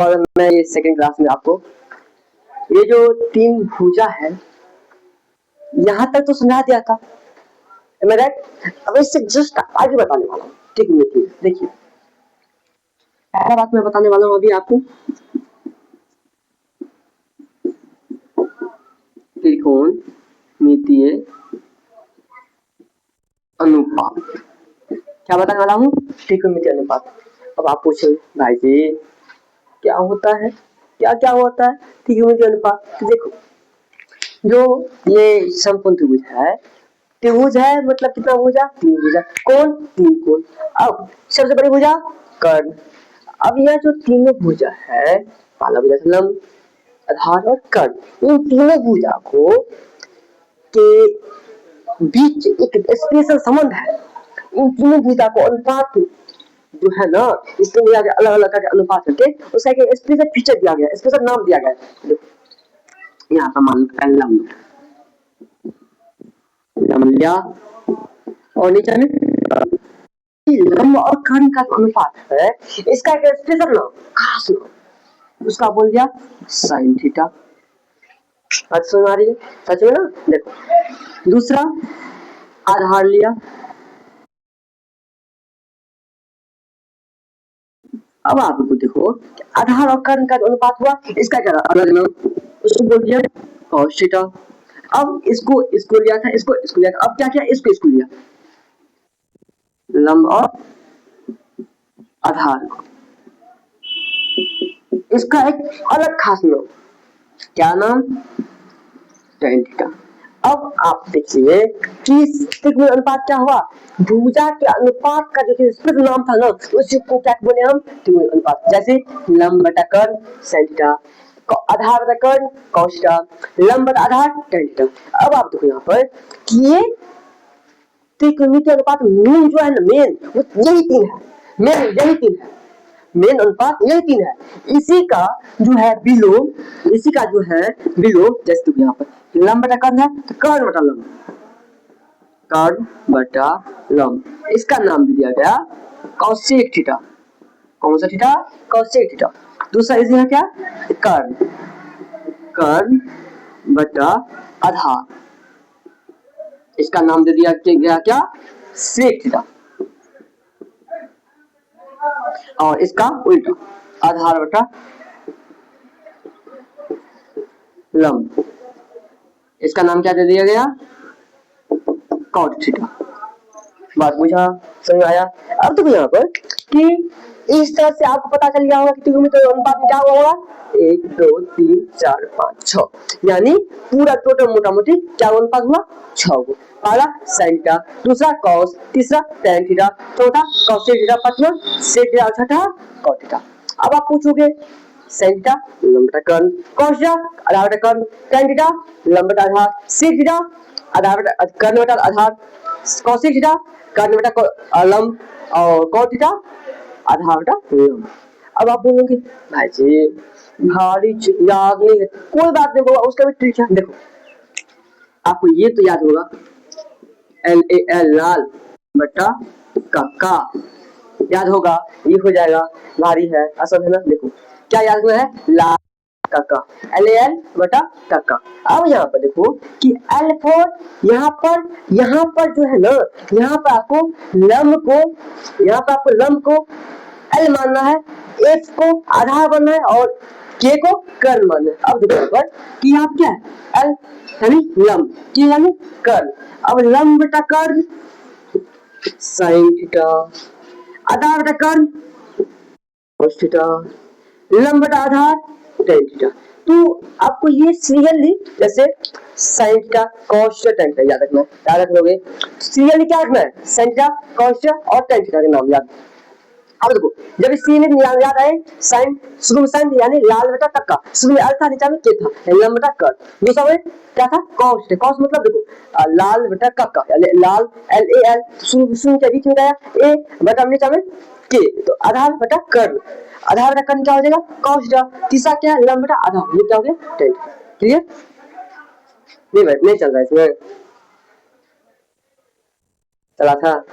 और मैं ये सेकंड क्लास में आपको ये जो तीन भुजा है यहाँ तक तो समझा दिया था, अब इससे जस्ट आगे बताने वाला हूँ। ठीक है, देखिए पहला बात मैं बताने वाला हूँ अभी आपको त्रिकोणमितीय अनुपात। क्या बताने वाला हूँ? त्रिकोणमितीय अनुपात। अब आप पूछे भाई जी क्या होता है, क्या क्या होता है त्रिकोणमितीय अनुपात? तो देखो जो ये समकोण त्रिभुज है मतलब कितना भुजा? तीन भुजा। कौन? तीन कोण। अब सबसे बड़ी भुजा कर्ण। अब यह जो तीनों भुजा है, पहला भुजा लंब, आधार और कर्ण, इन तीनों भुजा को के बीच एक स्पेशल संबंध है। इन तीनों भुजा को अनुपात जो है ना, इसमें दिया गया अलग अलग करके अनुपात करके उसका एक स्पेशल फीचर दिया गया, स्पेशल नाम दिया गया। देखो यहाँ का मान लंब लिया और नीचे में लंब और कर्ण का अनुपात है, इसका एक स्पेशल नाम, खास नाम, उसका बोल दिया साइन थीटा। समझ आ रही है? सच में ना। देखो दूसरा आधार लिया, अब आपको देखो आधार और कर्ण का अनुपात हुआ, इसका क्या अलग नाम, उसको बोल दिया cos थीटा। अब इसको लिया था, इसको लिया था, अब क्या किया, इसको लिया लंब और आधार, इसका एक अलग खास नाम, क्या नाम? tan theta. अब आप देखिए कि त्रिकोण अनुपात क्या हुआ, भुजा के अनुपात का जो स्पेशल नाम था ना, उसी को क्या बोले हम? त्रिकोण अनुपात। जैसे लंब बटा कर्ण sin थीटा, आधार बटा कर्ण cos थीटा, लंब बटा आधार tan थीटा। अब आप देखो यहाँ पर कि ये त्रिकोणमितीय अनुपात मेन जो है ना, मेन वो यही तीन है, मेन यही तीन है, मेन अनुपात यही तीन है। इसी का जो है विलोम, जैसे यहाँ पर लंब बटा कर्ण है तो कर्ण बटा लंब, कर्ण बटा लंब, इसका नाम दे दिया गया कौशिक थीटा। कौन सा थीटा? कौशिक थीटा। दूसरा इसी है क्या? कर्ण बटा आधार, इसका नाम दे दिया गया क्या? Sec theta. और इसका उल्टा आधार बटा लंब, इसका नाम क्या दे दिया गया? Cot theta. बात बुझा, समझ आया? अब देखो यहाँ पर कि इस तरह से आपको पता चल गया होगा कि त्रिकोणमितीय अनुपात में क्या होगा, 1 2 3 4 5 6, यानी पूरा टोटल मोटा मोटी क्या अनुपात हुआ? 6 को। पहला sin थीटा, दूसरा cos, तीसरा tan थीटा, चौथा cosec थीटा, पांचवा sec थीटा, छठा cot थीटा। अब आप पूछोगे sin थीटा लंब बटा कर्ण, cos थीटा आधार बटा कर्ण, tan थीटा लंब बटा आधार, sec थीटा आधार बटा कर्ण बटा आधार, cosec थीटा कर्ण बटा लंब और cot थीटा आधार बटा लंब। अब आप बोलोगे भाई जी भारी याद नहीं है, कोई बात नहीं होगा, उसका भी ट्रिक है। देखो आपको ये तो याद होगा LAL लाल बटा का याद होगा, ये हो जाएगा, भारी है असल है ना। देखो क्या याद हुआ है, लाल का LAL बटा का। अब यहाँ पर देखो कि L4 यहाँ पर जो है ना, यहाँ पर आपको लंब को L मानना है, F को आधार मानना है और K को कर्ण मानना है। अब देखो यहाँ पर कि यहाँ क्या है, L यानी लंब, K यानी कर्ण। अब लंब बटा कर्ण sin थीटा, आधार बटा कर्ण cos थीटा, लंब बटा आधार tan थीटा। तो आपको ये सीरियली जैसे sin theta cos theta tan theta याद रखना है, याद रख लोगे सीरियली क्या रखना है, sin थीटा cos थीटा और tan थीटा के नाम याद। अब देखो जब सीरियल याद आए, साइन शुरू में साइन यानी लाल बटा टक्का, शुरू में अल्फा नीचा में के था लंब बटा कर, दूसरा में क्या था कॉस थे, कॉस मतलब देखो लाल बटा कक्का यानी लाल LAL, शुरू के बीच में गया ए बटा नीचा में के, तो आधार बटा कर्ण, आधार बटा कर्ण क्या हो जाएगा कॉस थीटा, तीसरा क्या है लंब बटा आधार, ये क्या हो गया tan। क्लियर? नहीं भाई नहीं चल रहा है इसमें, चला था